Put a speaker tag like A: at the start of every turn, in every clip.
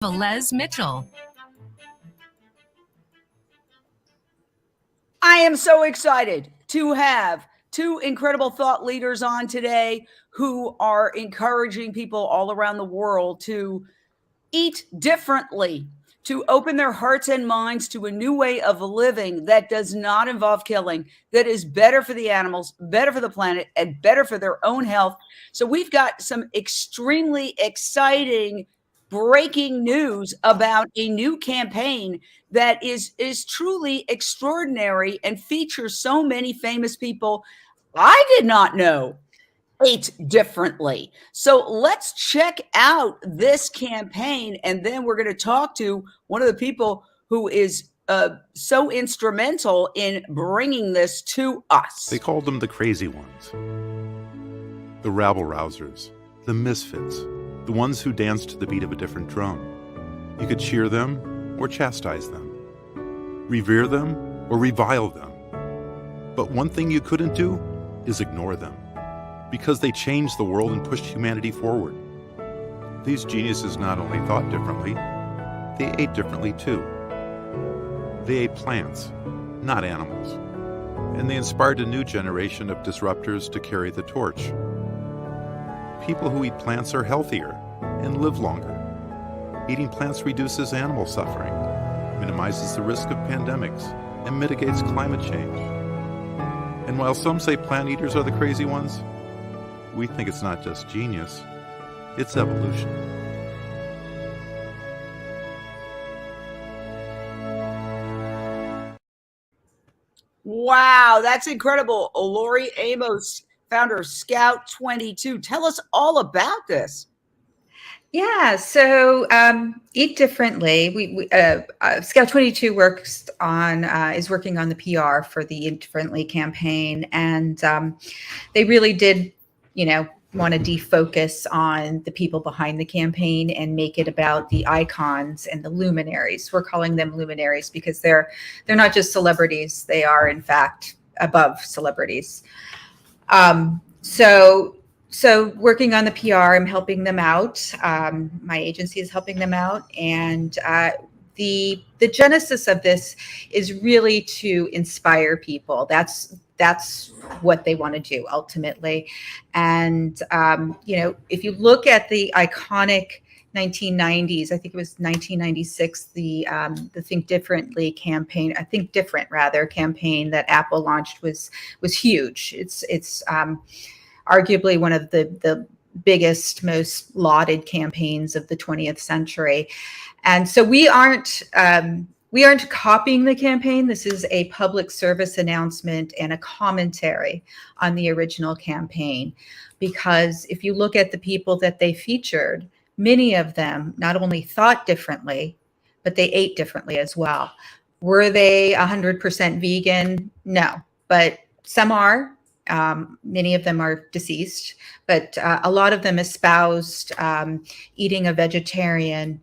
A: Velez Mitchell.
B: I am so excited to have two incredible thought leaders on today who are encouraging people all around the world to eat differently, to open their hearts and minds to a new way of living that does not involve killing, that is better for the animals, better for the planet, and better for their own health. So we've got some extremely exciting breaking news about a new campaign that is truly extraordinary and features so many famous people I did not know ate differently. So let's check out this campaign, and then we're going to talk to one of the people who is so instrumental in bringing this to us.
C: They called them the crazy ones, the rabble-rousers, the misfits, the ones who danced to the beat of a different drum. You could cheer them or chastise them, revere them or revile them. But one thing you couldn't do is ignore them, because they changed the world and pushed humanity forward. These geniuses not only thought differently, they ate differently too. They ate plants, not animals, and they inspired a new generation of disruptors to carry the torch. People who eat plants are healthier and live longer. Eating plants reduces animal suffering, minimizes the risk of pandemics, and mitigates climate change. And while some say plant eaters are the crazy ones, we think it's not just genius, it's evolution.
B: Wow, that's incredible. Lori Amos, founder of Scout 22. Tell us all about this.
D: Yeah, so eat differently. We Scout 22 is working on the PR for the Eat Differently campaign, and they really did, want to defocus on the people behind the campaign and make it about the icons and the luminaries. We're calling them luminaries because they're not just celebrities; they are in fact above celebrities. So working on the PR, I'm helping them out. My agency is helping them out. And the genesis of this is really to inspire people. That's what they want to do ultimately. And, if you look at the iconic 1990s, I think it was 1996, the Think Differently campaign, Think Different rather campaign that Apple launched was huge. It's arguably one of the biggest, most lauded campaigns of the 20th century. And so we aren't copying the campaign. This is a public service announcement and a commentary on the original campaign. Because if you look at the people that they featured, many of them not only thought differently, but they ate differently as well. Were they 100% vegan? No, but some are. Many of them are deceased, but a lot of them espoused eating a vegetarian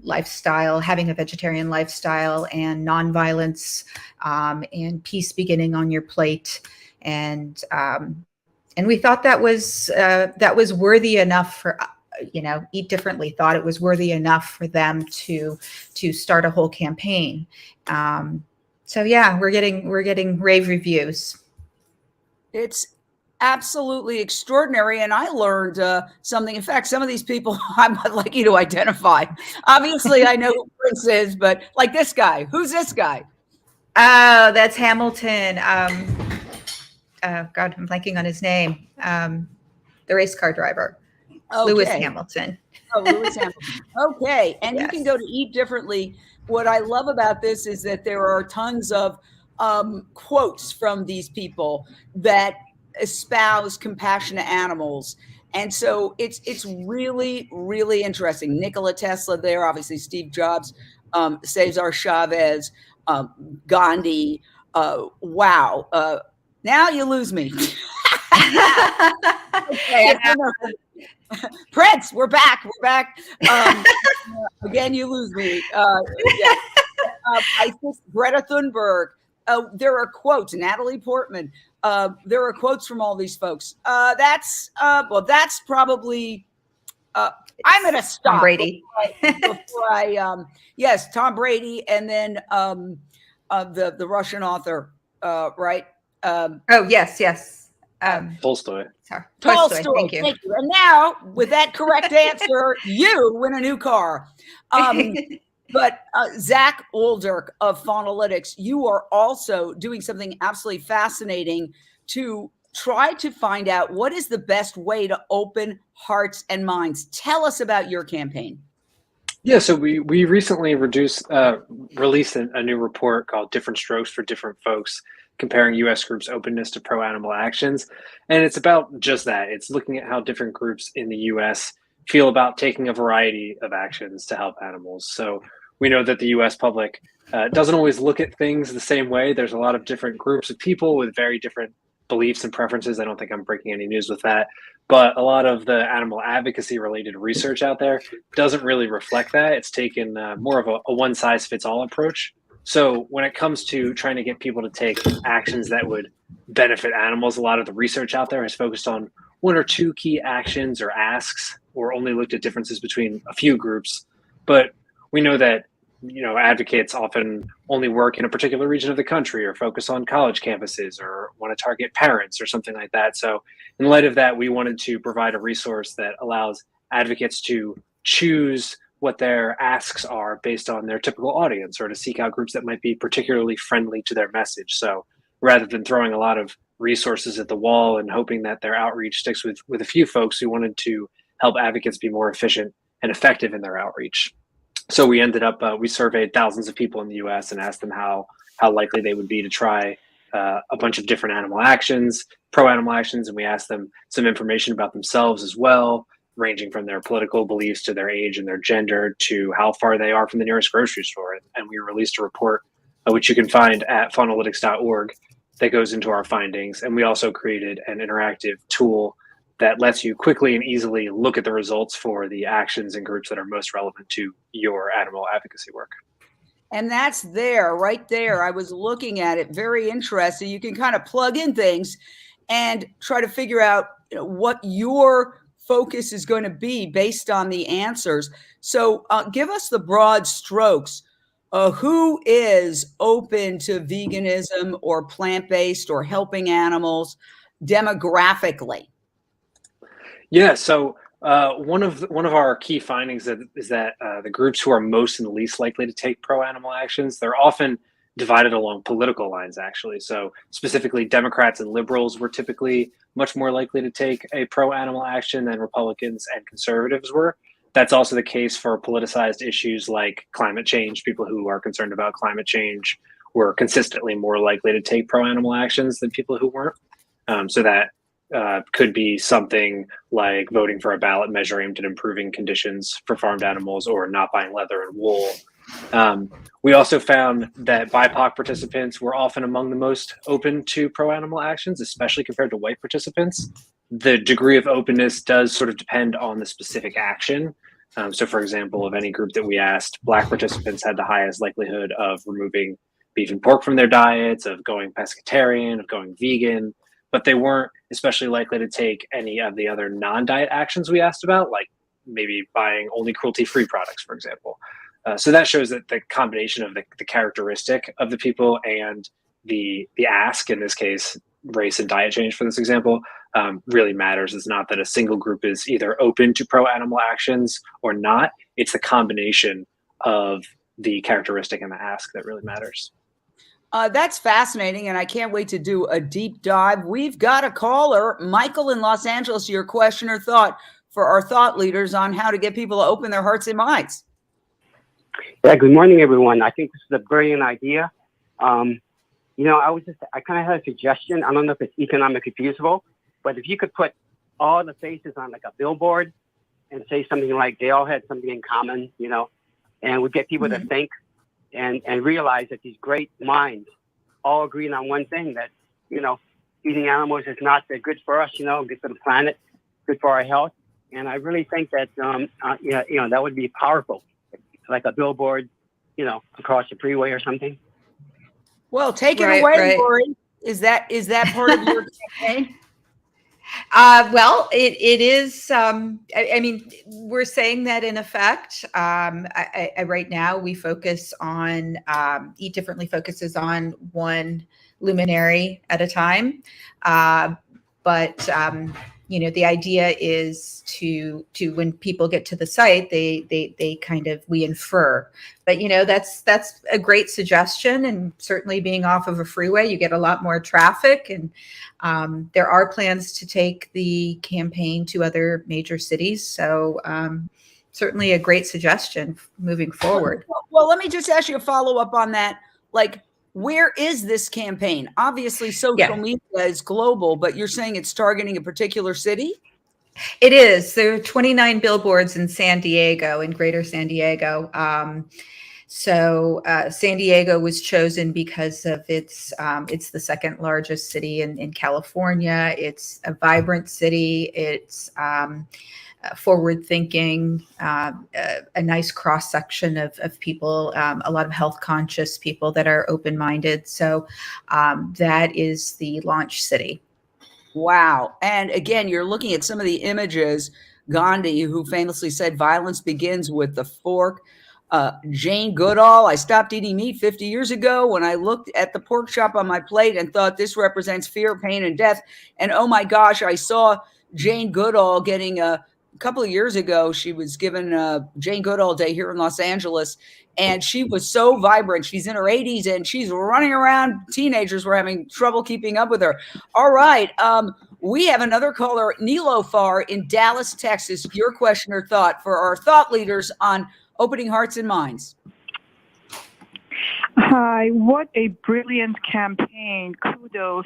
D: lifestyle, having a vegetarian lifestyle, and nonviolence, and peace beginning on your plate. And we thought that was worthy enough for, Eat Differently thought it was worthy enough for them to start a whole campaign. So yeah, we're getting rave reviews.
B: It's absolutely extraordinary. And I learned something. In fact, some of these people I might like you to identify. Obviously, I know who Prince is, but like this guy. Who's this guy?
D: Oh, that's Hamilton. God, I'm blanking on his name. The race car driver. Okay. Lewis Hamilton.
B: Oh, Lewis Hamilton. Okay. And yes. You can go to Eat Differently. What I love about this is that there are tons of quotes from these people that espouse compassion to animals. And so it's really, really interesting. Nikola Tesla there, obviously Steve Jobs, Cesar Chavez, Gandhi. Wow. Now you lose me. Okay, Prince, we're back. Again, you lose me. Yeah. I think Greta Thunberg. There are quotes, Natalie Portman. There are quotes from all these folks. That's probably I'm going to stop.
D: Tom Brady.
B: Yes, Tom Brady, and then the Russian author, right?
D: Oh, yes.
A: Tolstoy.
D: Sorry.
B: Tolstoy.
D: Thank you.
B: And now, with that correct answer, you win a new car. But Zach Wulderk of Faunalytics, you are also doing something absolutely fascinating to try to find out what is the best way to open hearts and minds. Tell us about your campaign.
A: Yeah, so we recently released a new report called Different Strokes for Different Folks, comparing U.S. groups' openness to pro-animal actions. And it's about just that. It's looking at how different groups in the U.S. feel about taking a variety of actions to help animals. So we know that the U.S. public doesn't always look at things the same way. There's a lot of different groups of people with very different beliefs and preferences. I don't think I'm breaking any news with that. But a lot of the animal advocacy related research out there doesn't really reflect that. It's taken more of a one-size-fits-all approach. So when it comes to trying to get people to take actions that would benefit animals, a lot of the research out there has focused on one or two key actions or asks, or only looked at differences between a few groups. But we know that advocates often only work in a particular region of the country, or focus on college campuses, or want to target parents or something like that. So in light of that, we wanted to provide a resource that allows advocates to choose what their asks are based on their typical audience, or to seek out groups that might be particularly friendly to their message. So rather than throwing a lot of resources at the wall and hoping that their outreach sticks with a few folks, we wanted to help advocates be more efficient and effective in their outreach. So we ended up, we surveyed thousands of people in the US and asked them how likely they would be to try a bunch of different animal actions, pro-animal actions, and we asked them some information about themselves as well, ranging from their political beliefs to their age and their gender to how far they are from the nearest grocery store. And we released a report, which you can find at faunalytics.org, that goes into our findings. And we also created an interactive tool that lets you quickly and easily look at the results for the actions and groups that are most relevant to your animal advocacy work.
B: And that's right there. I was looking at it, very interesting. You can kind of plug in things and try to figure out what your focus is going to be based on the answers. So give us the broad strokes. Who is open to veganism or plant-based or helping animals demographically?
A: Yeah, so one of our key findings is that the groups who are most and least likely to take pro-animal actions, they're often divided along political lines, actually. So specifically, Democrats and liberals were typically much more likely to take a pro-animal action than Republicans and conservatives were. That's also the case for politicized issues like climate change. People who are concerned about climate change were consistently more likely to take pro-animal actions than people who weren't. So that could be something like voting for a ballot measure aimed at improving conditions for farmed animals, or not buying leather and wool. We also found that BIPOC participants were often among the most open to pro-animal actions, especially compared to white participants. The degree of openness does sort of depend on the specific action. So for example, of any group that we asked, Black participants had the highest likelihood of removing beef and pork from their diets, of going pescatarian, of going vegan, but they weren't especially likely to take any of the other non-diet actions we asked about, like maybe buying only cruelty-free products, for example. So that shows that the combination of the characteristic of the people and the ask, in this case, race and diet change for this example, really matters. It's not that a single group is either open to pro-animal actions or not. It's the combination of the characteristic and the ask that really matters.
B: That's fascinating, and I can't wait to do a deep dive. We've got a caller, Michael in Los Angeles. Your question or thought for our thought leaders on how to get people to open their hearts and minds.
E: Yeah, good morning, everyone. I think this is a brilliant idea. I kind of had a suggestion. I don't know if it's economically feasible, but if you could put all the faces on like a billboard and say something like they all had something in common, and would get people to think and realize that these great minds all agreed on one thing, that, eating animals is not good for us, good for the planet, good for our health. And I really think that, that would be powerful, like a billboard, across the freeway or something.
B: Well, take it away, Lori. Is that part of your campaign?
D: Well, it is. I mean, we're saying that in effect. Right now, we focus on Eat Differently focuses on one luminary at a time, but the idea is to when people get to the site, they kind of we infer. But that's a great suggestion, and certainly being off of a freeway, you get a lot more traffic, and there are plans to take the campaign to other major cities. So certainly a great suggestion moving forward.
B: Well, let me just ask you a follow-up on that. Like, where is this campaign? Obviously, social media is global, but you're saying it's targeting a particular city?
D: It is. There are 29 billboards in San Diego, in Greater San Diego. So San Diego was chosen because of it's the second largest city in California. It's a vibrant city. It's forward thinking, a nice cross section of people, a lot of health conscious people that are open minded. So that is the launch city.
B: Wow. And again, you're looking at some of the images. Gandhi, who famously said violence begins with the fork. Jane Goodall, I stopped eating meat 50 years ago when I looked at the pork chop on my plate and thought this represents fear, pain, and death. And oh my gosh, I saw Jane Goodall getting a couple of years ago. She was given Jane Goodall Day here in Los Angeles, and she was so vibrant. She's in her 80s and she's running around. Teenagers were having trouble keeping up with her. All right. We have another caller, Nilofar in Dallas, Texas. Your question or thought for our thought leaders on opening hearts and minds.
F: Hi, what a brilliant campaign. Kudos.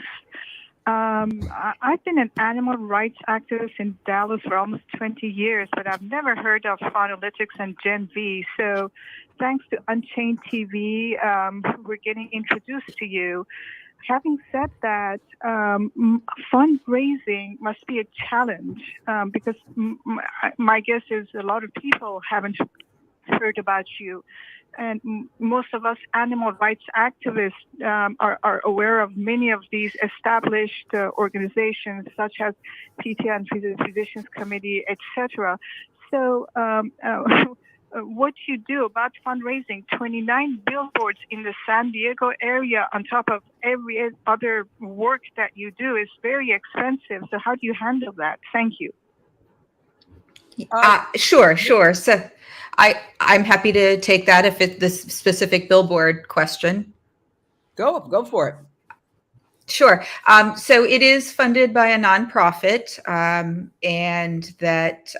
F: I've been an animal rights activist in Dallas for almost 20 years, but I've never heard of Faunalytics and Gen V. So thanks to Unchained TV, we're getting introduced to you. Having said that, fundraising must be a challenge because my guess is a lot of people haven't heard about you. And most of us animal rights activists are aware of many of these established organizations such as PTA and Physicians Committee, etc. So what you do about fundraising, 29 billboards in the San Diego area on top of every other work that you do is very expensive. So how do you handle that? Thank you.
D: Sure. So I'm happy to take that if it's this specific billboard question.
B: Go for it.
D: Sure. So it is funded by a nonprofit, and that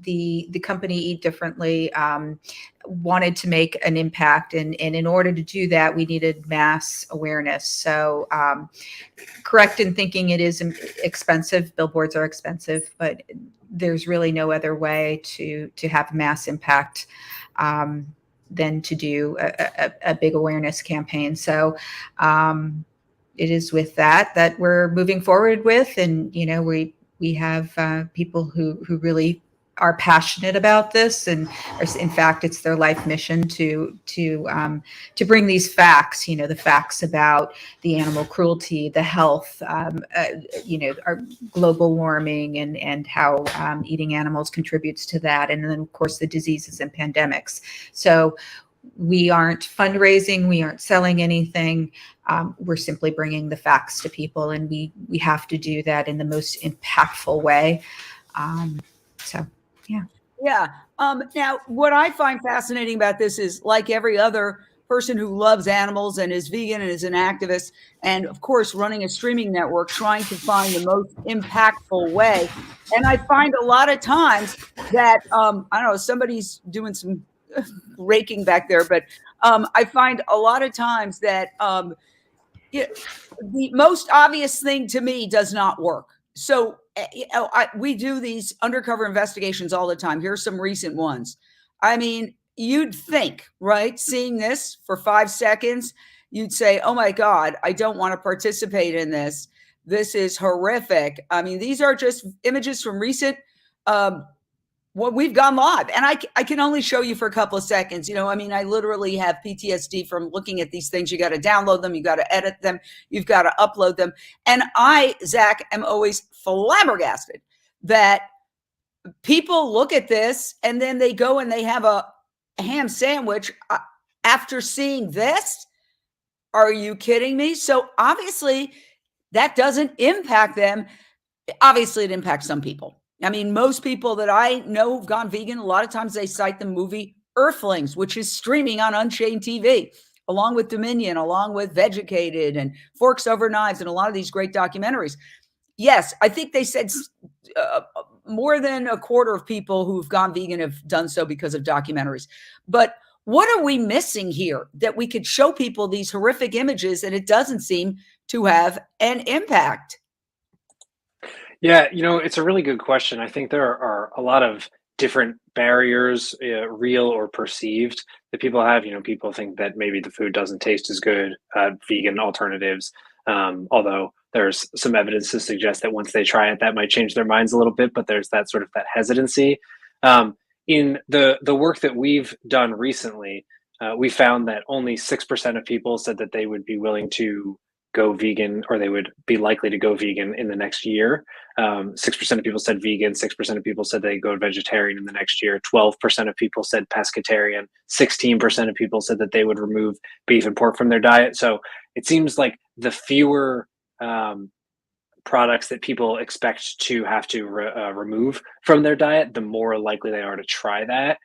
D: the company Eat Differently wanted to make an impact, and in order to do that, we needed mass awareness. So correct in thinking it is expensive. Billboards are expensive, but there's really no other way to have mass impact than to do a big awareness campaign. So it is with that we're moving forward with, and we have people who really are passionate about this, and in fact it's their life mission to bring these facts, the facts about the animal cruelty, the health, our global warming, and how eating animals contributes to that, and then of course the diseases and pandemics. So we aren't fundraising, we aren't selling anything, we're simply bringing the facts to people, and we have to do that in the most impactful way.
B: Yeah. Now, what I find fascinating about this is, like every other person who loves animals and is vegan and is an activist, and of course, running a streaming network, trying to find the most impactful way. And I find a lot of times that, I don't know, somebody's doing some raking back there, but I find a lot of times that the most obvious thing to me does not work. So we do these undercover investigations all the time. Here's some recent ones. I mean, you'd think, right, seeing this for 5 seconds, you'd say, oh my God, I don't want to participate in this. This is horrific. I mean, these are just images from recent Well, we've gone live, and I can only show you for a couple of seconds. I mean, I literally have PTSD from looking at these things. You got to download them. You got to edit them. You've got to upload them. And I, Zach, am always flabbergasted that people look at this and then they go and they have a ham sandwich after seeing this. Are you kidding me? So obviously that doesn't impact them. Obviously it impacts some people. I mean, most people that I know have gone vegan. A lot of times they cite the movie Earthlings, which is streaming on Unchained TV, along with Dominion, along with Vegucated and Forks Over Knives, and a lot of these great documentaries. Yes, I think they said more than a quarter of people who've gone vegan have done so because of documentaries. But what are we missing here that we could show people these horrific images and it doesn't seem to have an impact?
A: Yeah, it's a really good question. I think there are a lot of different barriers, real or perceived, that people have. People think that maybe the food doesn't taste as good, vegan alternatives, although there's some evidence to suggest that once they try it, that might change their minds a little bit, but there's that sort of that hesitancy. In the work that we've done recently, we found that only 6% of people said that they would be willing to go vegan, or they would be likely to go vegan in the next year. 6% of people said vegan, 6% of people said they go vegetarian in the next year, 12% of people said pescatarian, 16% of people said that they would remove beef and pork from their diet. So it seems like the fewer products that people expect to have to remove from their diet, the more likely they are to try that.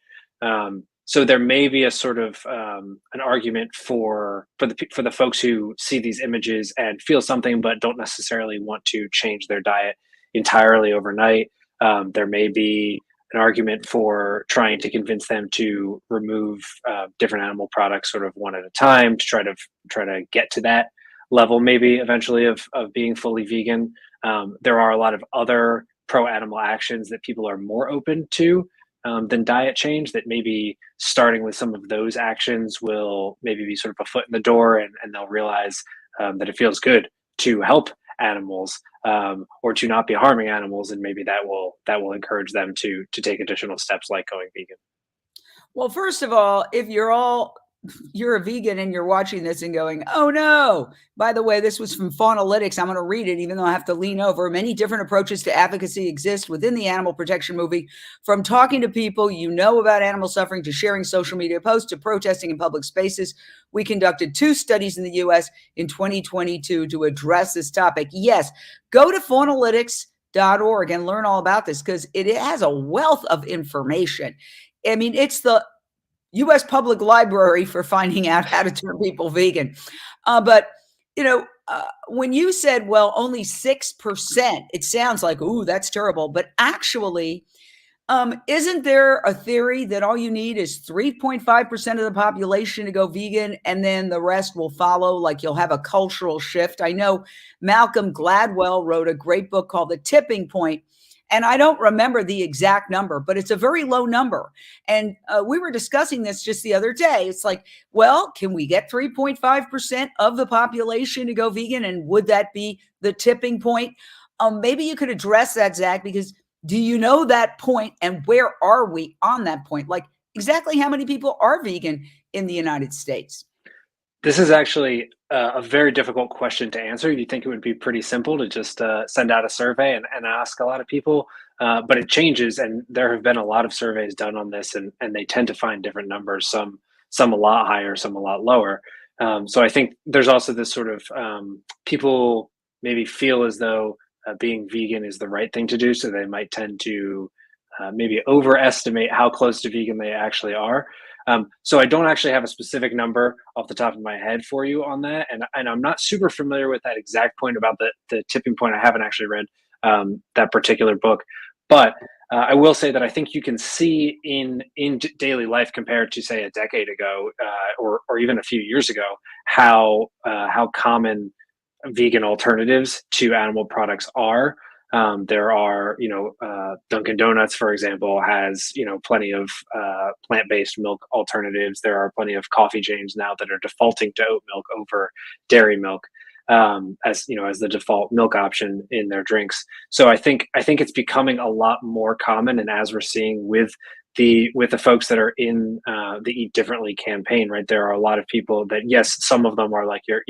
A: So there may be a sort of an argument for the folks who see these images and feel something but don't necessarily want to change their diet entirely overnight. There may be an argument for trying to convince them to remove different animal products sort of one at a time to try to get to that level, maybe eventually, of being fully vegan. There are a lot of other pro-animal actions that people are more open to than diet change, that maybe starting with some of those actions will maybe be sort of a foot in the door, and they'll realize that it feels good to help animals, or to not be harming animals, and maybe that will encourage them to take additional steps like going vegan.
B: Well, first of all, if you're a vegan and you're watching this and going, oh no, by the way, this was from Faunalytics. I'm going to read it, even though I have to lean over. Many different approaches to advocacy exist within the animal protection movement, from talking to people about animal suffering, to sharing social media posts, to protesting in public spaces. We conducted 2 studies in the US in 2022 to address this topic. Yes, go to Faunalytics.org and learn all about this, because it has a wealth of information. I mean, it's the U.S. Public Library for finding out how to turn people vegan. But when you said, well, only 6%, it sounds like, ooh, that's terrible. But actually, isn't there a theory that all you need is 3.5% of the population to go vegan, and then the rest will follow? Like, you'll have a cultural shift. I know Malcolm Gladwell wrote a great book called The Tipping Point. And I don't remember the exact number, but it's a very low number. And we were discussing this just the other day. It's like, well, can we get 3.5% of the population to go vegan? And would that be the tipping point? Maybe you could address that, Zach, because do you know that point, and where are we on that point? Like, exactly how many people are vegan in the United States?
A: This is actually a very difficult question to answer. You'd think it would be pretty simple to just send out a survey and ask a lot of people, but it changes. And there have been a lot of surveys done on this, and they tend to find different numbers, some a lot higher, some a lot lower. So I think there's also this sort of people maybe feel as though being vegan is the right thing to do. So they might tend to maybe overestimate how close to vegan they actually are. So I don't actually have a specific number off the top of my head for you on that. And I'm not super familiar with that exact point about the tipping point. I haven't actually read that particular book, but I will say that I think you can see in daily life, compared to, say, a decade ago, or even a few years ago, how common vegan alternatives to animal products are. There are, Dunkin' Donuts, for example, has, plenty of plant-based milk alternatives. There are plenty of coffee chains now that are defaulting to oat milk over dairy milk. as as the default milk option in their drinks. So I think it's becoming a lot more common, and as we're seeing with the folks that are in the Eat Differently campaign, right? There are a lot of people that, yes, some of them are like your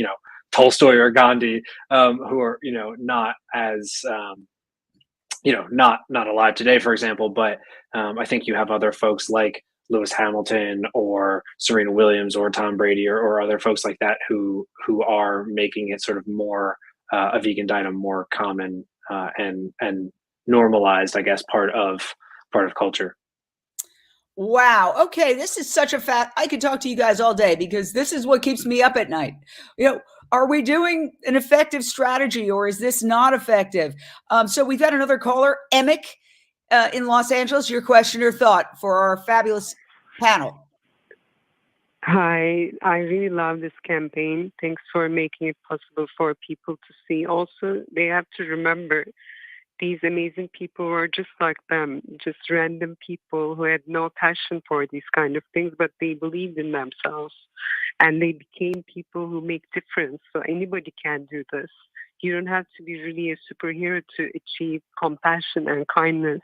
A: Tolstoy or Gandhi, who are not as not alive today, for example. But I think you have other folks like Lewis Hamilton or Serena Williams or Tom Brady or other folks like that who are making it sort of more a vegan diet, a more common and normalized, I guess, part of culture.
B: Wow. Okay. This is such a I could talk to you guys all day because this is what keeps me up at night. Are we doing an effective strategy or is this not effective? So we've had another caller, Emick, in Los Angeles. Your question or thought for our fabulous panel.
G: Hi, I really love this campaign. Thanks for making it possible for people to see. Also, they have to remember these amazing people were just like them, just random people who had no passion for these kind of things, but they believed in themselves and they became people who make difference. So anybody can do this. You don't have to be really a superhero to achieve compassion and kindness.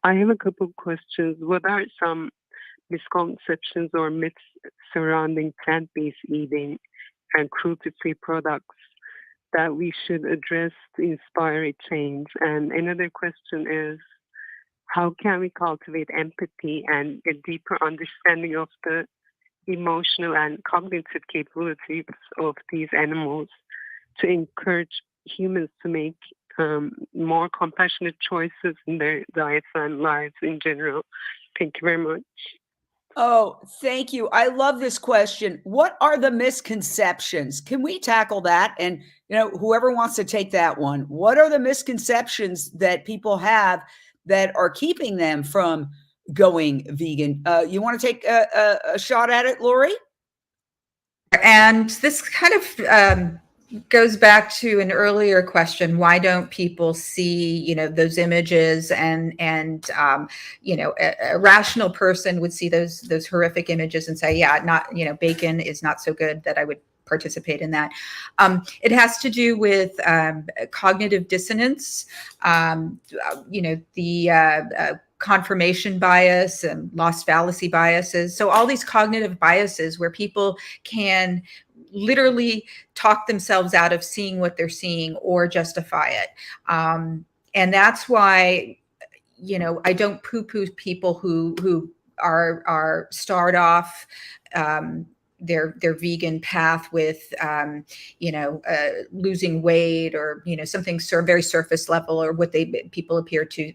G: I have a couple of questions. What are some misconceptions or myths surrounding plant-based eating and cruelty-free products that we should address to inspire a change? And another question is, how can we cultivate empathy and a deeper understanding of the emotional and cognitive capabilities of these animals to encourage humans to make more compassionate choices in their diets and lives in general? Thank you very much.
B: Oh, thank you. I love this question. What are the misconceptions? Can we tackle that? And, whoever wants to take that one, what are the misconceptions that people have that are keeping them from going vegan? You want to take a shot at it, Lori?
D: And this kind of goes back to an earlier question. Why don't people see, those images and a rational person would see those horrific images and say, yeah, not, bacon is not so good that I would participate in that. It has to do with cognitive dissonance, the confirmation bias and lost fallacy biases. So all these cognitive biases where people can literally talk themselves out of seeing what they're seeing or justify it. And that's why, I don't poo-poo people who are start off their vegan path with, losing weight or, something very surface level or what people appear to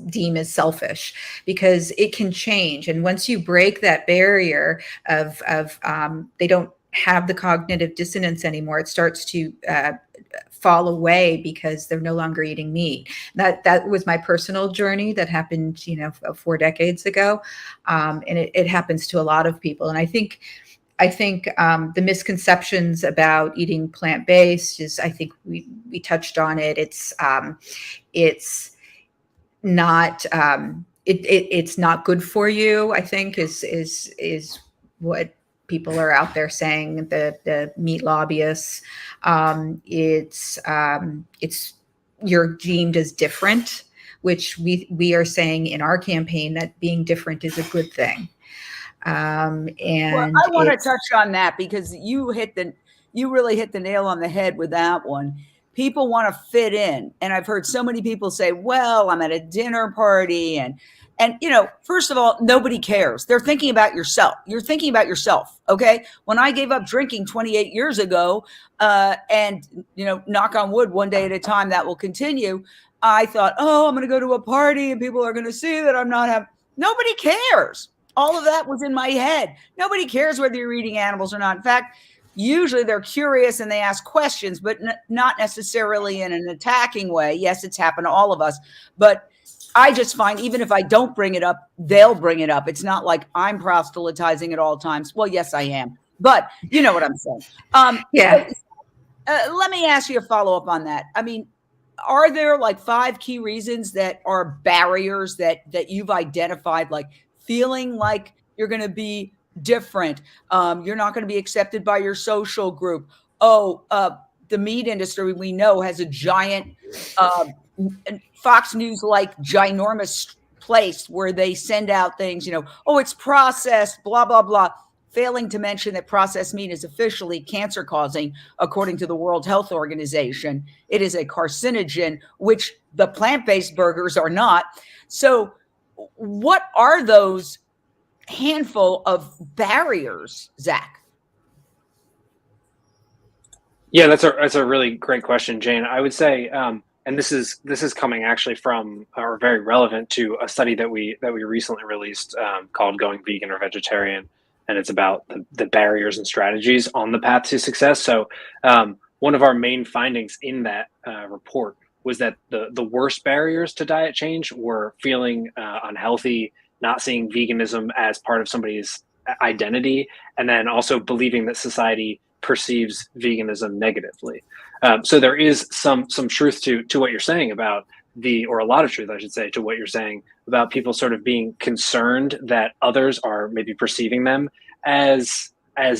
D: deem as selfish, because it can change. And once you break that barrier of they don't have the cognitive dissonance anymore, it starts to fall away because they're no longer eating meat. That was my personal journey that happened, 4 decades ago. And it happens to a lot of people. And I think the misconceptions about eating plant-based is, I think we touched on it. It's not it's not good for you, I think is what people are out there saying, the meat lobbyists. It's you're deemed as different, which we are saying in our campaign that being different is a good thing. And
B: I want to touch on that because you really hit the nail on the head with that one. People want to fit in. And I've heard so many people say, well, I'm at a dinner party and first of all, nobody cares. They're thinking about yourself. You're thinking about yourself. Okay. When I gave up drinking 28 years ago, and knock on wood, one day at a time, that will continue. I thought, I'm going to go to a party and people are going to see that I'm not having, nobody cares. All of that was in my head. Nobody cares whether you're eating animals or not. In fact, usually they're curious and they ask questions, but not necessarily in an attacking way. Yes, it's happened to all of us. But I just find even if I don't bring it up, they'll bring it up. It's not like I'm proselytizing at all times. Well, yes, I am. But you know what I'm saying.
D: Yeah.
B: Let me ask you a follow-up on that. I mean, are there like 5 key reasons that are barriers that you've identified, like feeling like you're going to be different, you're not going to be accepted by your social group, the meat industry we know has a giant Fox News like ginormous place where they send out things, it's processed, blah, blah, blah, failing to mention that processed meat is officially cancer causing, according to the World Health Organization. It is a carcinogen, which the plant-based burgers are not. So what are those handful of barriers, Zach?
A: Yeah, that's a really great question, Jane. I would say, and this is coming actually from, or very relevant to, a study that we recently released called "Going Vegan or Vegetarian," and it's about the barriers and strategies on the path to success. So, one of our main findings in that report was that the worst barriers to diet change were feeling unhealthy, not seeing veganism as part of somebody's identity, and then also believing that society perceives veganism negatively. So there is some truth to what you're saying about or a lot of truth, I should say, to what you're saying about people sort of being concerned that others are maybe perceiving them as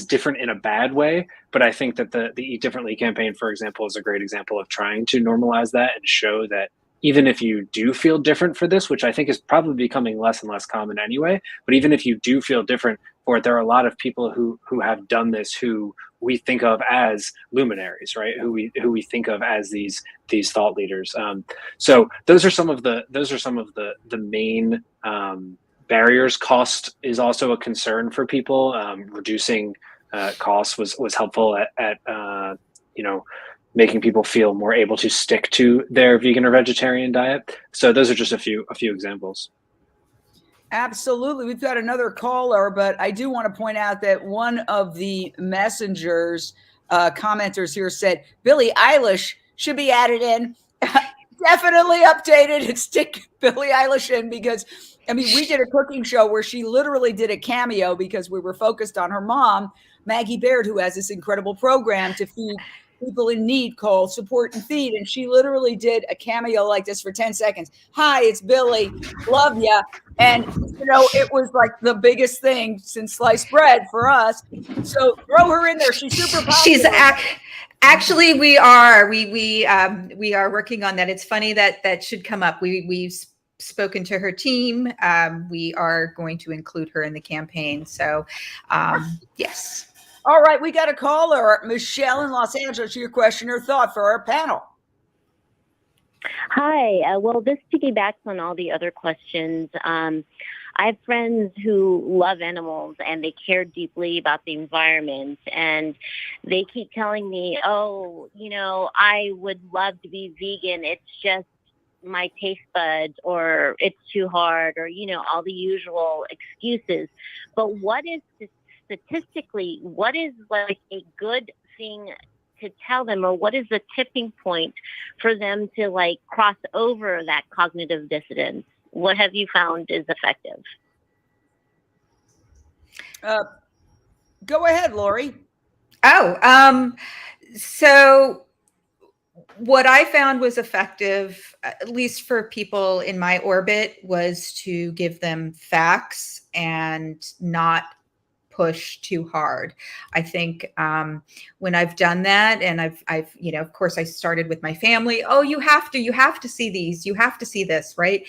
A: different in a bad way. But I think that the Eat Differently campaign, for example, is a great example of trying to normalize that and show that even if you do feel different for this, which I think is probably becoming less and less common anyway, but even if you do feel different for it, there are a lot of people who have done this who we think of as luminaries, right? Who we think of as these thought leaders. So those are some of the main barriers. Cost is also a concern for people. Reducing costs was helpful at making people feel more able to stick to their vegan or vegetarian diet. So those are just a few examples.
B: Absolutely. We've got another caller, but I do want to point out that one of the messengers, commenters here said, Billie Eilish should be added in. Definitely updated and stick Billie Eilish in, because, we did a cooking show where she literally did a cameo because we were focused on her mom, Maggie Baird, who has this incredible program to feed people in need called Support and Feed. And she literally did a cameo like this for 10 seconds. Hi, it's Billie. Love ya. And, it was like the biggest thing since sliced bread for us. So throw her in there. She's super popular.
D: She's actually, we are working on that. It's funny that should come up. We've spoken to her team. We are going to include her in the campaign. So, yes.
B: All right, we got a caller, Michelle in Los Angeles. Your question or thought for our panel?
H: Hi. Well, this piggybacks on all the other questions. I have friends who love animals and they care deeply about the environment, and they keep telling me, I would love to be vegan. It's just my taste buds, or it's too hard, or, all the usual excuses. But what is statistically, what is like a good thing to tell them, or what is the tipping point for them to like cross over that cognitive dissonance? What have you found is effective?
B: Go ahead, Lori.
D: So what I found was effective, at least for people in my orbit, was to give them facts and not push too hard. I think when I've done that, and I've of course I started with my family. Oh, you have to see these, you have to see this, right?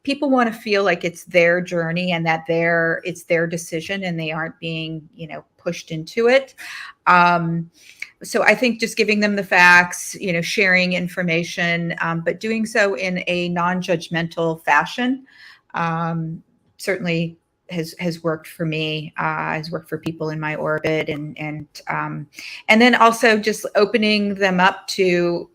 D: People want to feel like it's their journey and that it's their decision and they aren't being, pushed into it. So I think just giving them the facts, sharing information, but doing so in a non-judgmental fashion, certainly has worked for me, has worked for people in my orbit, and then also just opening them up to,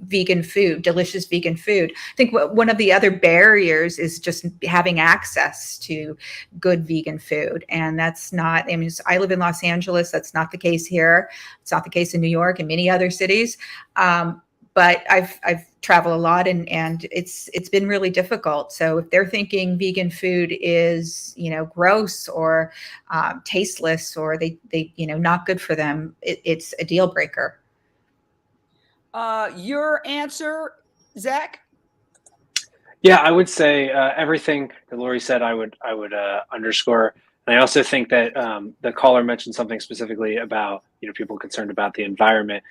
D: vegan food, delicious vegan food. I think one of the other barriers is just having access to good vegan food. And that's not, I live in Los Angeles. That's not the case here. It's not the case in New York and many other cities. But I've traveled a lot, and it's been really difficult. So if they're thinking vegan food is, gross or tasteless, or they not good for them, it's a deal breaker.
B: Your answer, Zach?
A: Yeah, I would say everything that Lori said, I would underscore. And I also think that the caller mentioned something specifically about people concerned about the environment.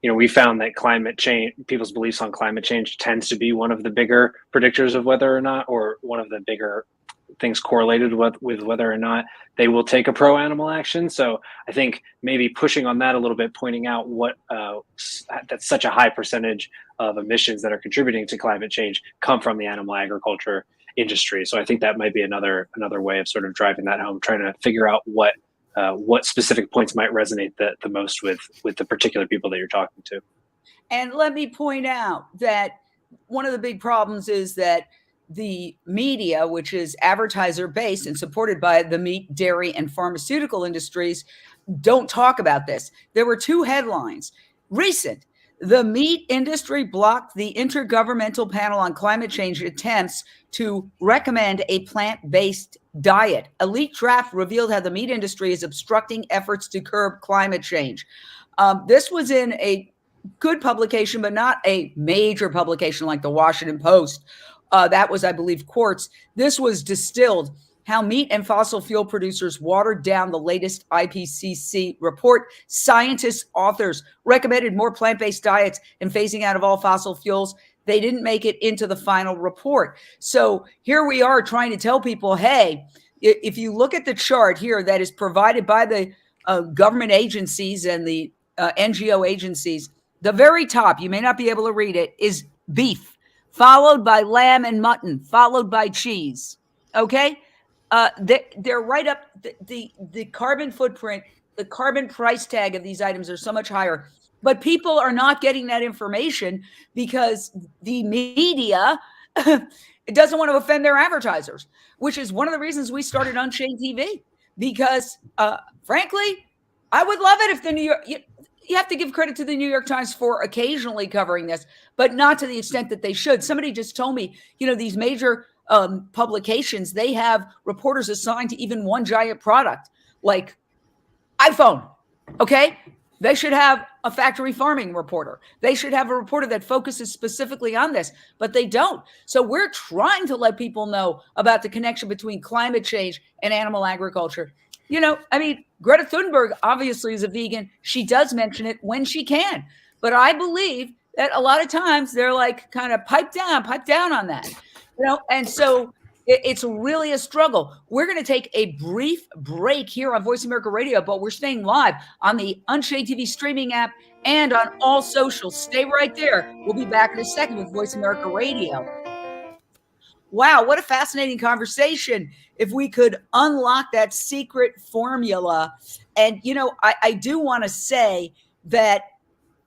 A: We found that climate change, people's beliefs on climate change, tends to be one of the bigger predictors of whether or not, or one of the bigger things correlated with whether or not they will take a pro-animal action. So I think maybe pushing on that a little bit, pointing out what that's such a high percentage of emissions that are contributing to climate change come from the animal agriculture industry. So I think that might be another way of sort of driving that home, trying to figure out what specific points might resonate the most with the particular people that you're talking to.
B: And let me point out that one of the big problems is that the media, which is advertiser based and supported by the meat, dairy, and pharmaceutical industries, don't talk about this. There were two headlines recent. The meat industry blocked the Intergovernmental Panel on Climate Change attempts to recommend a plant-based diet. A leaked draft revealed how the meat industry is obstructing efforts to curb climate change. This was in a good publication, but not a major publication like the Washington Post. That was, I believe, Quartz. This was Distilled, how meat and fossil fuel producers watered down the latest IPCC report. Scientists, authors recommended more plant-based diets and phasing out of all fossil fuels. They didn't make it into the final report. So here we are trying to tell people, hey, if you look at the chart here that is provided by the government agencies and the NGO agencies, the very top, you may not be able to read it, is beef, followed by lamb and mutton, followed by cheese. Okay? They're right up the carbon footprint, the carbon price tag of these items are so much higher. But people are not getting that information because the media doesn't want to offend their advertisers, which is one of the reasons we started Unchained TV. Because frankly, I would love it if the New York, you have to give credit to the New York Times for occasionally covering this, but not to the extent that they should. Somebody just told me, these major publications, they have reporters assigned to even one giant product like iPhone. Okay. They should have a factory farming reporter. They should have a reporter that focuses specifically on this, but they don't. So we're trying to let people know about the connection between climate change and animal agriculture. Greta Thunberg obviously is a vegan. She does mention it when she can, but I believe that a lot of times they're like kind of pipe down on that. And so it's really a struggle. We're going to take a brief break here on Voice America Radio, but we're staying live on the Unchained TV streaming app and on all socials. Stay right there. We'll be back in a second with Voice America Radio. Wow, what a fascinating conversation. If we could unlock that secret formula. And, I do want to say that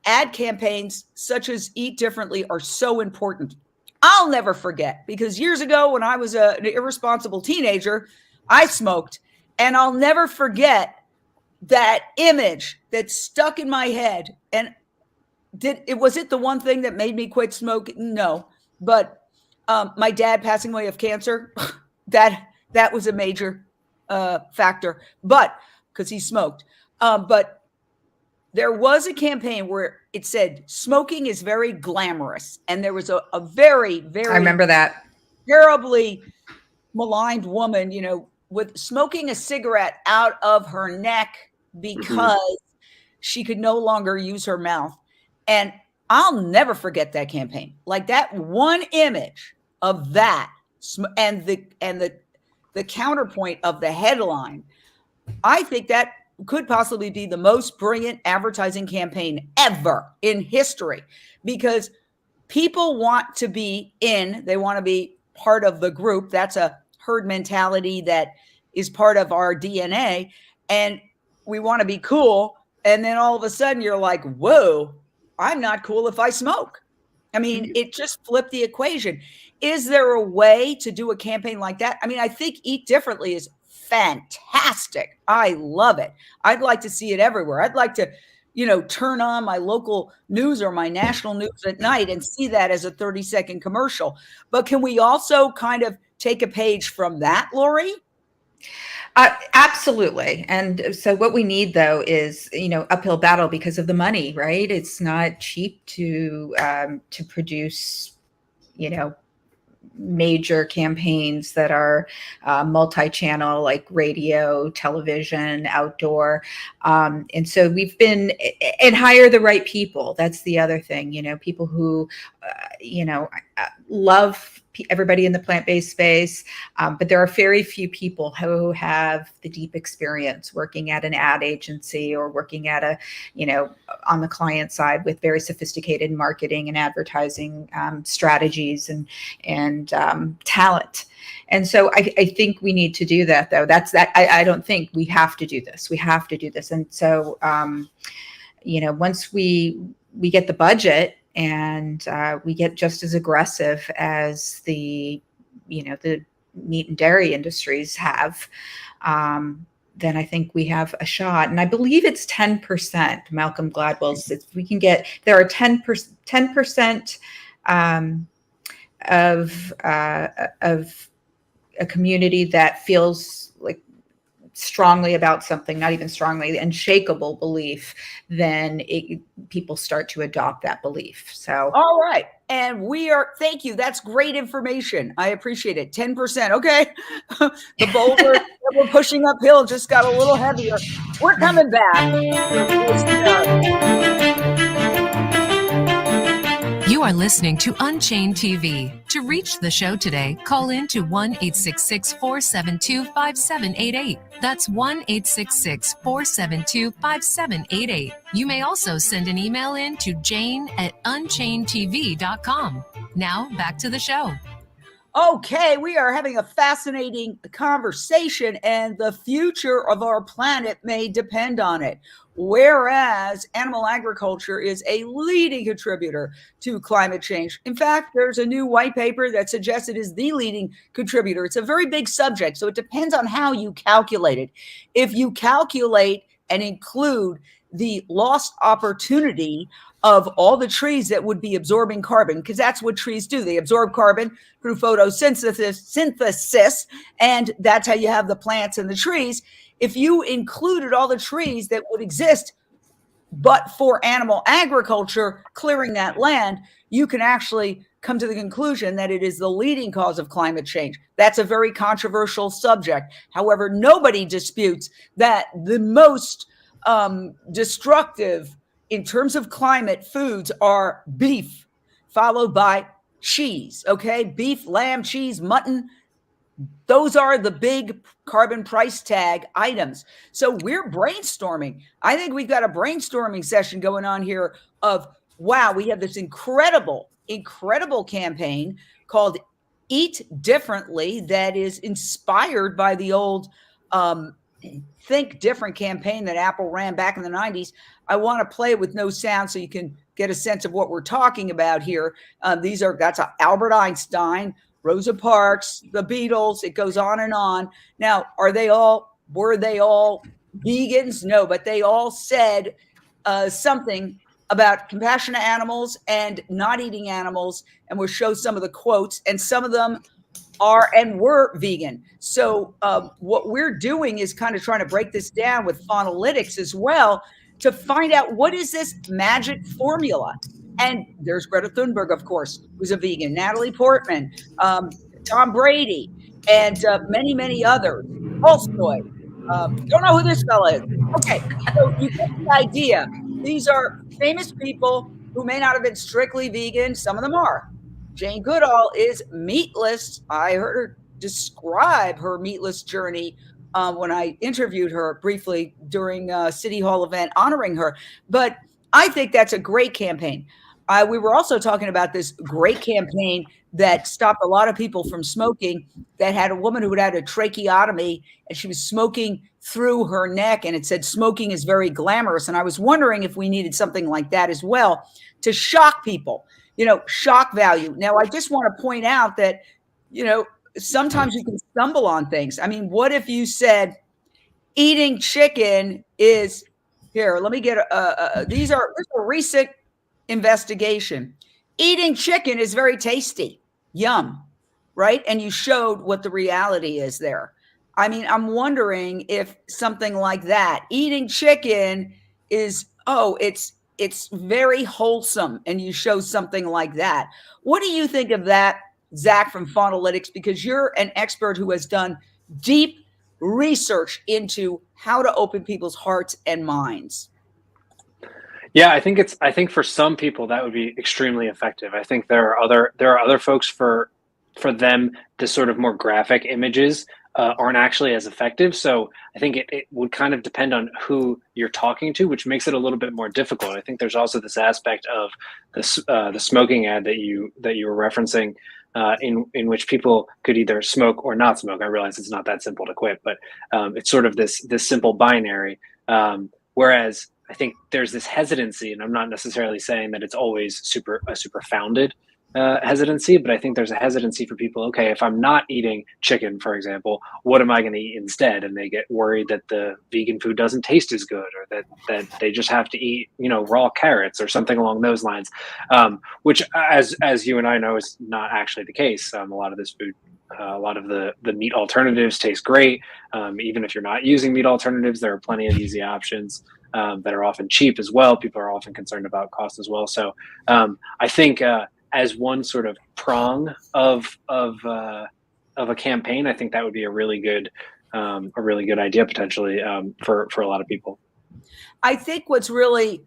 B: ad campaigns such as Eat Differently are so important. I'll never forget, because years ago when I was an irresponsible teenager, I smoked, and I'll never forget that image that stuck in my head. And was it the one thing that made me quit smoking? No, but my dad passing away of cancer, that was a major factor, but because he smoked. But there was a campaign where it said smoking is very glamorous. And there was a very, very,
D: I remember that,
B: terribly maligned woman, with smoking a cigarette out of her neck because she could no longer use her mouth. And I'll never forget that campaign. Like that one image of that and the counterpoint of the headline. I think that could possibly be the most brilliant advertising campaign ever in history, because people want to be they want to be part of the group. That's a herd mentality that is part of our DNA, and we want to be cool. And then all of a sudden you're like, whoa, I'm not cool if I smoke. I mean, it just flipped the equation. Is there a way to do a campaign like that? I mean, I think Eat Differently is fantastic. I love it. I'd like to see it everywhere. I'd like to, turn on my local news or my national news at night and see that as a 30-second commercial. But can we also kind of take a page from that, Lori?
D: Absolutely. And so what we need, though, is, uphill battle because of the money, right? It's not cheap to produce, major campaigns that are multi-channel, like radio, television, outdoor. And so we've been, and hire the right people. That's the other thing, people who, love everybody in the plant-based space. But there are very few people who have the deep experience working at an ad agency or working at on the client side with very sophisticated marketing and advertising strategies and talent. And so I think we need to do that, though. I don't think we have to do this. We have to do this. And so, once we get the budget, and we get just as aggressive as the meat and dairy industries have, then I think we have a shot. And I believe it's 10%. Malcolm Gladwell's. If we can get, there are 10% of a community that feels like strongly about something, not even strongly, unshakable belief, then people start to adopt that belief. So,
B: all right. And thank you. That's great information. I appreciate it. 10%. Okay. The boulder that we're pushing uphill just got a little heavier. We're coming back.
I: You are listening to Unchained TV. To reach the show today, call in to 1-866-472-5788. That's 1-866-472-5788. You may also send an email in to jane@unchainedtv.com. Now, back to the show.
B: Okay, we are having a fascinating conversation, and the future of our planet may depend on it. Whereas animal agriculture is a leading contributor to climate change. In fact, there's a new white paper that suggests it is the leading contributor. It's a very big subject, so it depends on how you calculate it. If you calculate and include the lost opportunity of all the trees that would be absorbing carbon, because that's what trees do. They absorb carbon through photosynthesis, and that's how you have the plants and the trees. If you included all the trees that would exist, but for animal agriculture, clearing that land, you can actually come to the conclusion that it is the leading cause of climate change. That's a very controversial subject. However, nobody disputes that the most destructive in terms of climate foods are beef, followed by cheese. Okay, beef, lamb, cheese, mutton. Those are the big carbon price tag items. So we're brainstorming. I think we've got a brainstorming session going on here of, wow, we have this incredible campaign called Eat Differently that is inspired by the old Think Different campaign that Apple ran back in the 90s. I want to play it with no sound so you can get a sense of what we're talking about here. That's Albert Einstein, Rosa Parks, the Beatles, it goes on and on. Now, were they all vegans? No, but they all said something about compassionate animals and not eating animals, and we'll show some of the quotes, and some of them are and were vegan. So what we're doing is kind of trying to break this down with Faunalytics as well to find out what is this magic formula. And there's Greta Thunberg, of course, who's a vegan, Natalie Portman, Tom Brady, and many, many others. Tolstoy. Don't know who this fella is. Okay, so you get the idea. These are famous people who may not have been strictly vegan. Some of them are. Jane Goodall is meatless. I heard her describe her meatless journey when I interviewed her briefly during a City Hall event honoring her. But I think that's a great campaign. We were also talking about this great campaign that stopped a lot of people from smoking, that had a woman who had a tracheotomy and she was smoking through her neck, and it said smoking is very glamorous. And I was wondering if we needed something like that as well to shock people, shock value. Now, I just want to point out that, sometimes you can stumble on things. I mean, what if you said eating chicken is here? Let me get this is a recent investigation. Eating chicken is very tasty. Yum. Right? And you showed what the reality is there. I mean, I'm wondering if something like that, eating chicken is, it's very wholesome, and you show something like that. What do you think of that Zach from Faunalytics, because you're an expert who has done deep research into how to open people's hearts and minds.
A: Yeah, I think for some people that would be extremely effective. I think there are other folks for them the sort of more graphic images aren't actually as effective. So I think it would kind of depend on who you're talking to, which makes it a little bit more difficult. I think there's also this aspect of the smoking ad that you were referencing, in which people could either smoke or not smoke. I realize it's not that simple to quit, but it's sort of this simple binary. Whereas I think there's this hesitancy, and I'm not necessarily saying that it's always super founded hesitancy, but I think there's a hesitancy for people. Okay, if I'm not eating chicken, for example, what am I going to eat instead? And they get worried that the vegan food doesn't taste as good, or that they just have to eat, raw carrots or something along those lines, which, as you and I know, is not actually the case. A lot of this food, a lot of the meat alternatives taste great. Even if you're not using meat alternatives, there are plenty of easy options that are often cheap as well. People are often concerned about cost as well. So I think as one sort of prong of a campaign, I think that would be a really good idea potentially for a lot of people.
B: I think what's really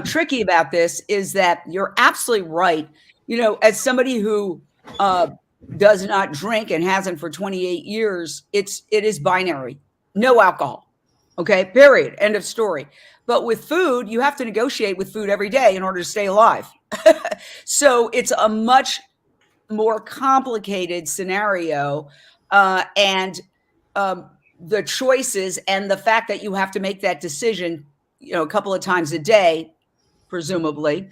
B: tricky about this is that you're absolutely right. As somebody who does not drink and hasn't for 28 years, it is binary. No alcohol. Okay, period. End of story. But with food, you have to negotiate with food every day in order to stay alive. So it's a much more complicated scenario. And the choices and the fact that you have to make that decision, a couple of times a day, presumably,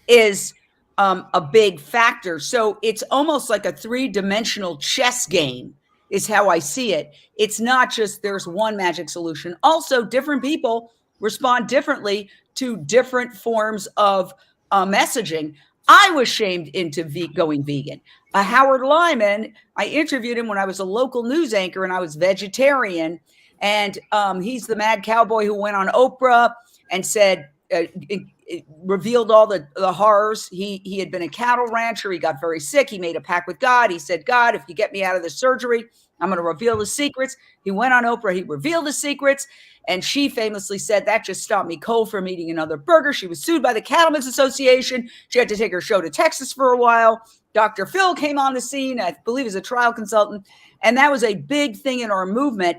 B: is a big factor. So it's almost like a three-dimensional chess game is how I see it. It's not just there's one magic solution. Also, different people respond differently to different forms of messaging. I was shamed into going vegan. Howard Lyman, I interviewed him when I was a local news anchor and I was vegetarian. And he's the mad cowboy who went on Oprah and said, it revealed all the horrors. He had been a cattle rancher. He got very sick. He made a pact with God. He said, God, if you get me out of the surgery, I'm going to reveal the secrets. He went on Oprah. He revealed the secrets. And she famously said, that just stopped me cold from eating another burger. She was sued by the Cattlemen's Association. She had to take her show to Texas for a while. Dr. Phil came on the scene, I believe as a trial consultant. And that was a big thing in our movement.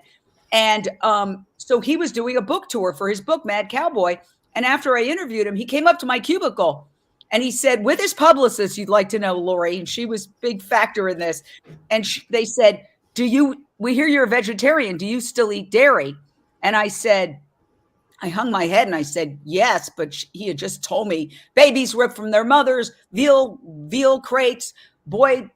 B: And so he was doing a book tour for his book, Mad Cowboy. And after I interviewed him, he came up to my cubicle and he said, with his publicist, you'd like to know, Lori, and she was a big factor in this. And they said, we hear you're a vegetarian. Do you still eat dairy? And I said, I hung my head and I said, yes, but he had just told me babies ripped from their mothers, veal crates, boy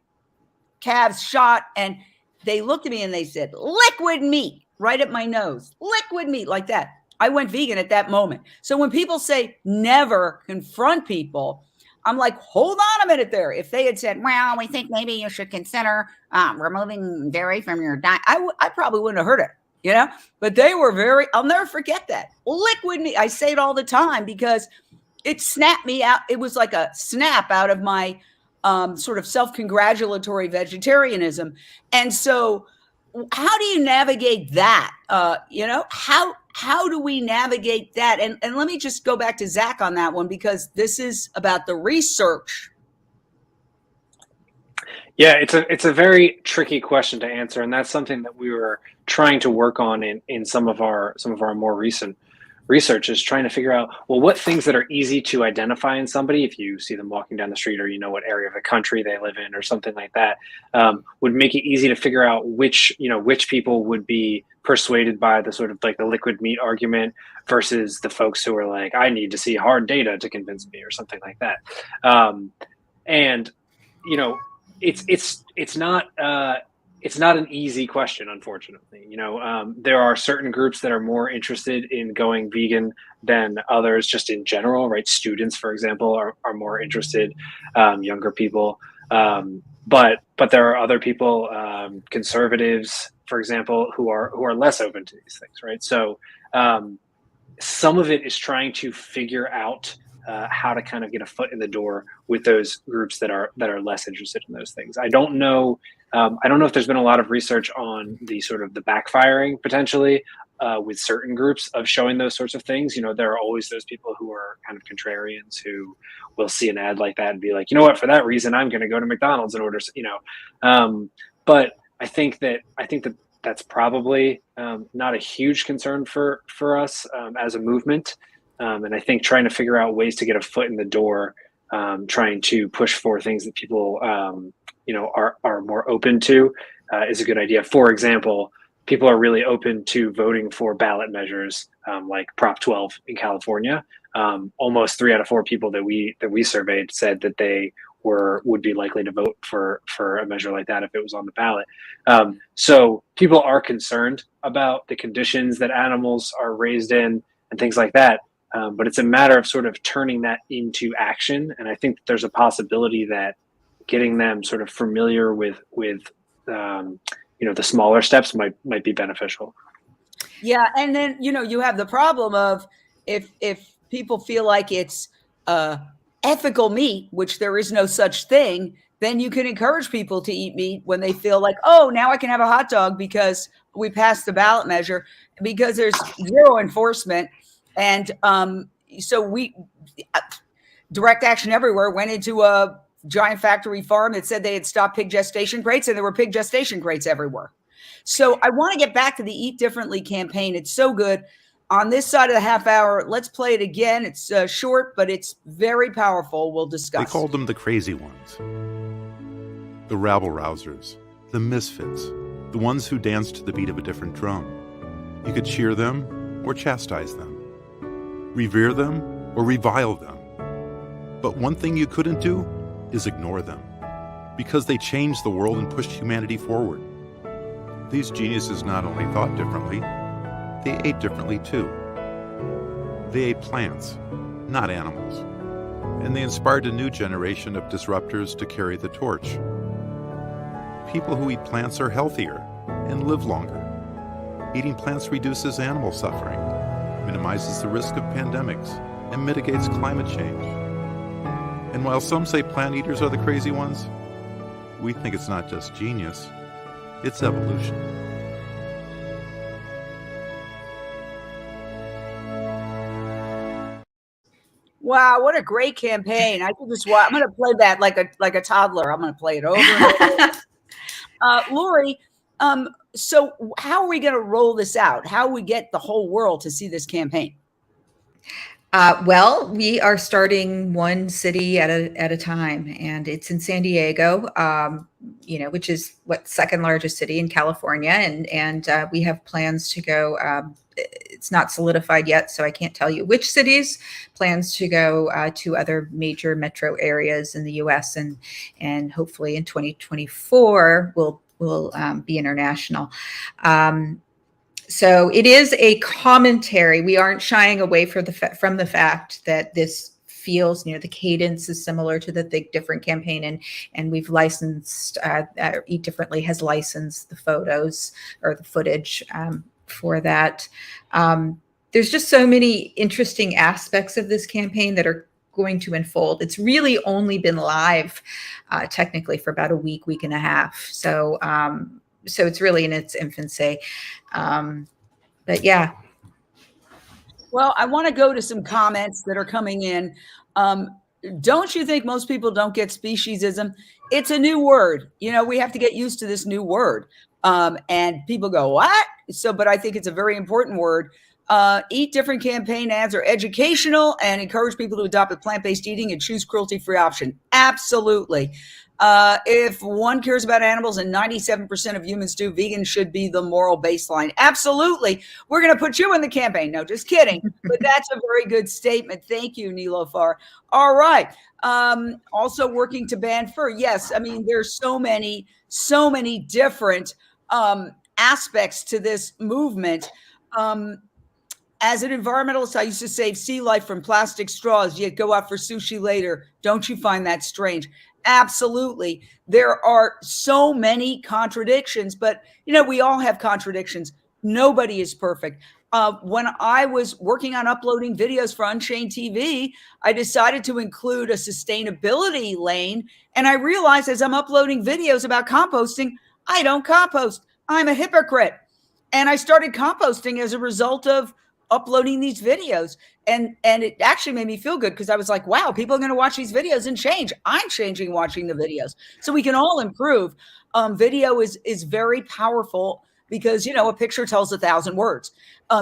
B: calves shot. And they looked at me and they said, liquid meat, right at my nose, liquid meat, like that. I went vegan at that moment. So when people say never confront people, I'm like, hold on a minute there. If they had said, well, we think maybe you should consider removing dairy from your diet, I probably wouldn't have heard it, But they were I'll never forget that. Liquid meat. I say it all the time because it snapped me out. It was like a snap out of my sort of self-congratulatory vegetarianism. And so how do you navigate that? How do we navigate that? And let me just go back to Zach on that one, because this is about the research.
A: Yeah, it's a very tricky question to answer, and that's something that we were trying to work on in some of our more recent research, is trying to figure out, well, what things that are easy to identify in somebody if you see them walking down the street, or what area of the country they live in or something like that, would make it easy to figure out which people would be persuaded by the sort of like the liquid meat argument versus the folks who are like, I need to see hard data to convince me, or something like that. And it's not an easy question, unfortunately. There are certain groups that are more interested in going vegan than others, just in general, right? Students, for example, are more interested, younger people. But there are other people, conservatives, for example, who are less open to these things, right? So some of it is trying to figure out how to kind of get a foot in the door with those groups that are less interested in those things. I don't know. I don't know if there's been a lot of research on the sort of the backfiring potentially with certain groups of showing those sorts of things. You know, there are always those people who are kind of contrarians who will see an ad like that and be like, you know what, for that reason, I'm going to go to McDonald's in order, you know. But I think that that's probably not a huge concern for us as a movement. And I think trying to figure out ways to get a foot in the door, trying to push for things that people, you know, are more open to is a good idea. For example, people are really open to voting for ballot measures like Prop 12 in California. Almost 3 out of 4 people that we surveyed said that they would be likely to vote for a measure like that if it was on the ballot. So people are concerned about the conditions that animals are raised in and things like that. But it's a matter of sort of turning that into action. And I think that there's a possibility that getting them sort of familiar with you know, the smaller steps might be beneficial.
B: Yeah. And then, you know, you have the problem of if people feel like it's ethical meat, which there is no such thing, then you can encourage people to eat meat when they feel like, oh, now I can have a hot dog because we passed the ballot measure, because there's zero enforcement. And so Direct Action Everywhere went into a giant factory farm that said they had stopped pig gestation crates, and there were pig gestation crates everywhere. So I want to get back to the Eat Differently campaign. It's so good. On this side of the half hour, let's play it again. It's short, but it's very powerful. We'll discuss.
C: They called them the crazy ones, the rabble-rousers, the misfits, the ones who danced to the beat of a different drum. You could cheer them or chastise them, revere them or revile them. But one thing you couldn't do is ignore them, because they changed the world and pushed humanity forward. These geniuses not only thought differently, they ate differently too. They ate plants, not animals. And they inspired a new generation of disruptors to carry the torch. People who eat plants are healthier and live longer. Eating plants reduces animal suffering, minimizes the risk of pandemics, and mitigates climate change. And while some say plant eaters are the crazy ones, we think it's not just genius, it's evolution.
B: Wow, what a great campaign. I could just watch. I'm going to play that like a toddler. I'm going to play it over and over. Lori, so how are we going to roll this out? How we get the whole world to see this campaign?
D: Well, we are starting one city at a time, and it's in San Diego, you know, which is second largest city in California, and we have plans to go. It's not solidified yet, so I can't tell you which cities. Plans to go to other major metro areas in the U.S. and hopefully in 2024 we'll be international. So it is a commentary. We aren't shying away from the fact that this feels, you know, the cadence is similar to the Think Different campaign, and we've licensed, Eat Differently has licensed the photos or the footage for that. There's just so many interesting aspects of this campaign that are going to unfold. It's really only been live technically for about a week and a half. So it's really in its infancy. But yeah.
B: Well, I want to go to some comments that are coming in. Don't you think most people don't get speciesism? It's a new word. You know, we have to get used to this new word. And people go, what? But I think it's a very important word. Eat Different campaign ads are educational and encourage people to adopt a plant-based eating and choose cruelty-free option. Absolutely. If one cares about animals and 97% of humans do, vegans should be the moral baseline. Absolutely. We're going to put you in the campaign. No, just kidding. But that's a very good statement. Thank you, Nilofar. All right. Also working to ban fur. Yes. I mean, there's so many different aspects to this movement. As an environmentalist, I used to save sea life from plastic straws, yet go out for sushi later. Don't you find that strange? Absolutely. There are so many contradictions, but, you know, we all have contradictions. Nobody is perfect. When I was working on uploading videos for Unchained TV, I decided to include a sustainability lane. And I realized as I'm uploading videos about composting, I don't compost. I'm a hypocrite. And I started composting as a result of uploading these videos. And it actually made me feel good because I was like, wow, people are going to watch these videos and change. I'm changing watching the videos. So we can all improve. Video is very powerful because, a picture tells 1,000 words.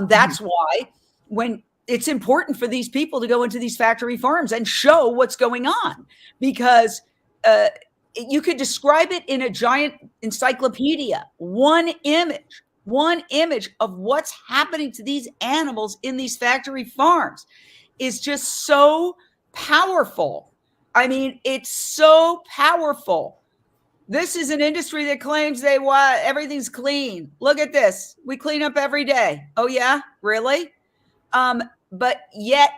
B: That's why when it's important for these people to go into these factory farms and show what's going on, because you could describe it in a giant encyclopedia, one image of what's happening to these animals in these factory farms is just so powerful. I mean, it's so powerful. This is an industry that claims everything's clean. Look at this. We clean up every day. Oh, yeah? Really? But yet,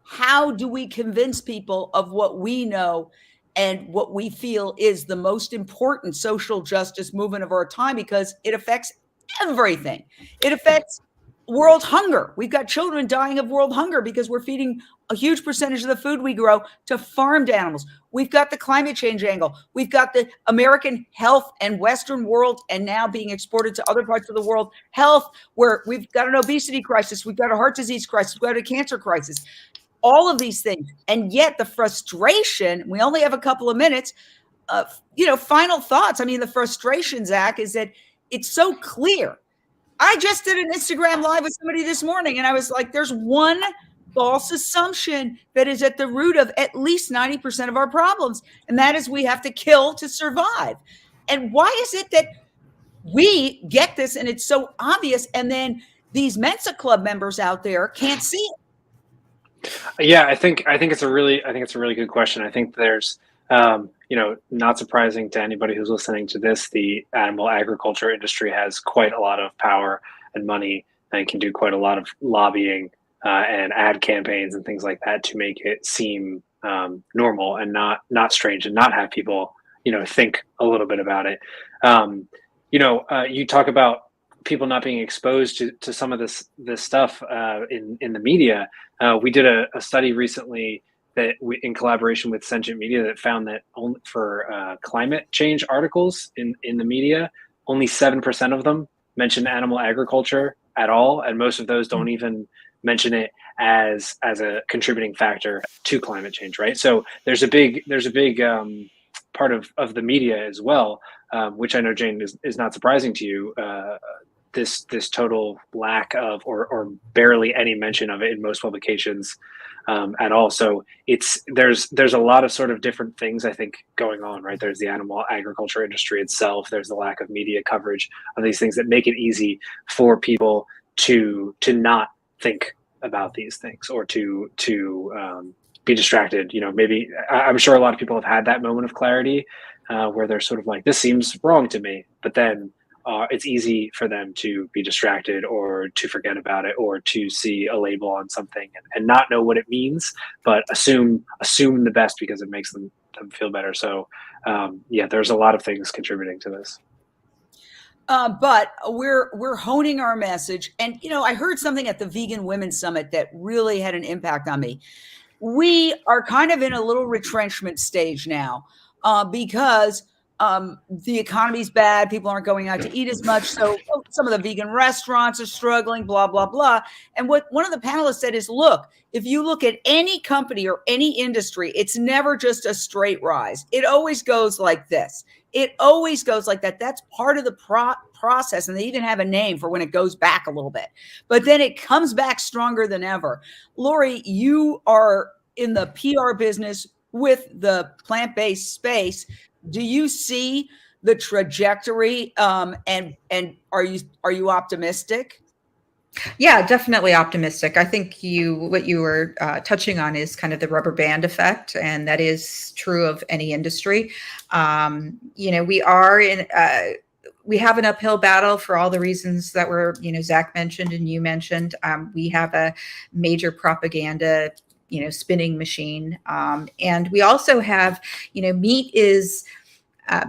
B: how do we convince people of what we know and what we feel is the most important social justice movement of our time? Because it affects everything. It affects world hunger. We've got children dying of world hunger because we're feeding a huge percentage of the food we grow to farmed animals. We've got the climate change angle. We've got the American health and Western world, and now being exported to other parts of the world health, where we've got an obesity crisis. We've got a heart disease crisis. We've got a cancer crisis. All of these things. And yet the frustration, we only have a couple of minutes, final thoughts. I mean, the frustration, Zach, is that it's so clear. I just did an Instagram live with somebody this morning, and I was like, there's one false assumption that is at the root of at least 90% of our problems, and that is we have to kill to survive. And why is it that we get this and it's so obvious, and then these Mensa Club members out there can't see it?
A: Yeah, I think it's a really good question. I think there's not surprising to anybody who's listening to this, the animal agriculture industry has quite a lot of power and money and can do quite a lot of lobbying and ad campaigns and things like that to make it seem normal and not strange, and not have people, think a little bit about it. You talk about people not being exposed to some of this stuff in the media. We did a study recently that in collaboration with Sentient Media that found that only for climate change articles in the media, only 7% of them mention animal agriculture at all, and most of those don't even mention it as a contributing factor to climate change, right? So there's a big part of the media as well, which I know, Jane, is not surprising to you. This total lack of or barely any mention of it in most publications at all. So there's a lot of sort of different things, I think, going on, right? There's the animal agriculture industry itself. There's the lack of media coverage of these things that make it easy for people to not think about these things or to be distracted. Maybe I'm sure a lot of people have had that moment of clarity where they're sort of like, this seems wrong to me, but then it's easy for them to be distracted or to forget about it or to see a label on something and not know what it means, but assume the best because it makes them feel better. So there's a lot of things contributing to this.
B: But we're honing our message. And, I heard something at the Vegan Women's Summit that really had an impact on me. We are kind of in a little retrenchment stage now because the economy's bad. People aren't going out to eat as much. So some of the vegan restaurants are struggling, blah, blah, blah. And what one of the panelists said is, look, if you look at any company or any industry, it's never just a straight rise. It always goes like this. It always goes like that. That's part of the process. And they even have a name for when it goes back a little bit. But then it comes back stronger than ever. Lori, you are in the PR business with the plant-based space. Do you see the trajectory and are you optimistic?
D: Yeah, definitely optimistic. I think what you were touching on is kind of the rubber band effect, and that is true of any industry. We have an uphill battle for all the reasons that Zach mentioned and you mentioned. We have a major propaganda spinning machine. And we also have, meat is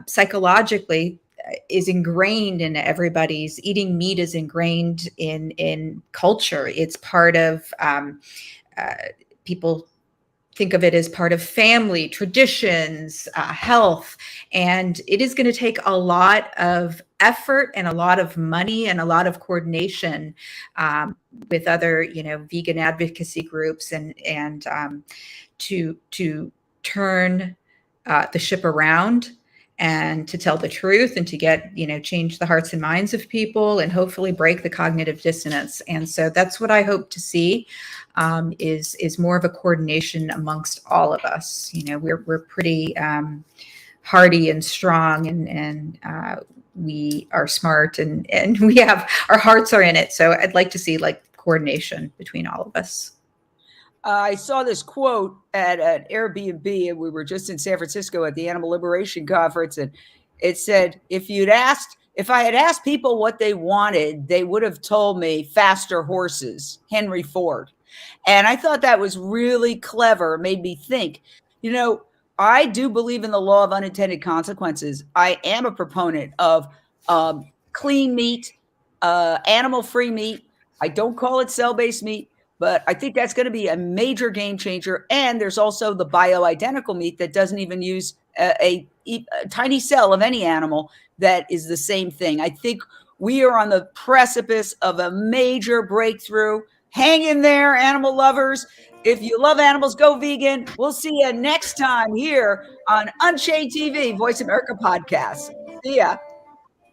D: psychologically is ingrained in everybody's. Eating meat is ingrained in culture. It's part of people think of it as part of family traditions, health, and it is going to take a lot of effort and a lot of money and a lot of coordination with other, vegan advocacy groups and to turn the ship around and to tell the truth and to get, change the hearts and minds of people and hopefully break the cognitive dissonance. And so that's what I hope to see, is more of a coordination amongst all of us. We're pretty hardy and strong, and we are smart, and we have, our hearts are in it. So I'd like to see coordination between all of us.
B: I saw this quote at an Airbnb, and we were just in San Francisco at the Animal Liberation Conference, and it said, if I had asked people what they wanted, they would have told me faster horses, Henry Ford. And I thought that was really clever. It made me think, I do believe in the law of unintended consequences. I am a proponent of clean meat, animal-free meat. I don't call it cell-based meat, but I think that's going to be a major game changer. And there's also the bioidentical meat that doesn't even use a tiny cell of any animal that is the same thing. I think we are on the precipice of a major breakthrough. Hang in there, animal lovers. If you love animals, go vegan. We'll see you next time here on Unchained TV, Voice America Podcast. See ya.